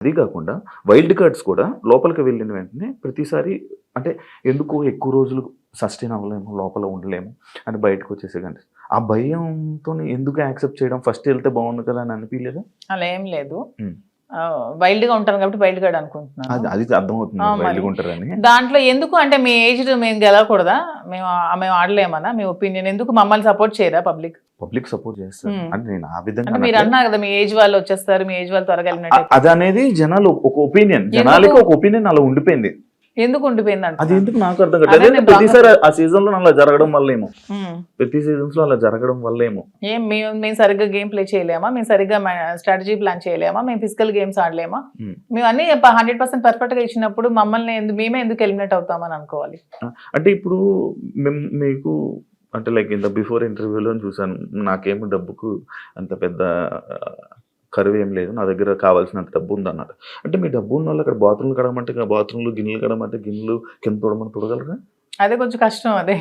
అది కాకుండా wild cards కూడా లోపలికి వెళ్ళిన వెంటనే ప్రతిసారి అంటే ఎందుకు ఎక్కువ రోజులు సస్టైన్ అవ్వలేము, లోపల ఉండలేము అని బయటకు వచ్చేసేకండి. ఆ భయంతో ఎందుకు యాక్సెప్ట్ చేయడం, ఫస్ట్ వెళ్తే బాగుండు కదా అని అనిపించలేదా? అలా ఏం లేదు. వైల్డ్ గా ఉంటాను కాబట్టి వైల్డ్ కార్డ్ అనుకుంటున్నాను. అది అర్థమవుతుంది వైల్డ్గా ఉంటారని. దాంట్లో ఎందుకు అంటే మీ ఏజ్ మేము గెలవకూడదా, మేము ఆడలేమన్నా మీ ఒపీనియన్, ఎందుకు మమ్మల్ని సపోర్ట్ చేయరా పబ్లిక్? పబ్లిక్ సపోర్ట్ చేస్తారు అంటే నేను ఆ విధంగా అంటే మీరు అన్నారు కదా మీ ఏజ్ వాళ్ళు వచ్చేస్తారు, మీ ఏజ్ వాళ్ళు త్వరగా వెళ్ళినట్టు. అది అనేది జనాలు ఒక ఒపీనియన్, జనాలకి ఒక ఒపీనియన్ అలా ఉండిపోయింది. ఎందుకు ఉండిపోయింది అంటే అది ఎందుకు నాకు అర్థం కాదు. ప్రతిసారి ఆ సీజన్ లో అలా జరగడం వల్లేమో, ప్రతి సీజన్స్ లో అలా జరగడం వల్లేమో. మేము సరిగ్గా గేమ్ ప్లే చేయలేమా, మేము సరిగ్గా స్ట్రాటజీ ప్లాన్ చేయలేమా, మేము ఫిజికల్ గేమ్స్ ఆడలేమా? మేము అన్ని 100% పర్ఫెక్ట్ గా ఇచ్చినప్పుడు మమ్మల్ని మేమే ఎందుకు ఎలిమినేట్ అవుతామని అనుకోవాలి. అంటే ఇప్పుడు మీకు అంటే లైక్ ఇంత బిఫోర్ ఇంటర్వ్యూలో చూసాను, నాకేమో డబ్బుకు అంత పెద్ద కరువు ఏం లేదు, నా దగ్గర కావాల్సినంత డబ్బు ఉంది అన్నారు. అంటే మీ డబ్బు ఉన్న వాళ్ళు అక్కడ బాత్రూమ్లు కడగమంటే బాత్రూమ్లు, గిన్నెలు కడగమంటే గిన్నెలు, కింద తోడమని తొడగలరా? అదే కొంచెం కష్టం. అదే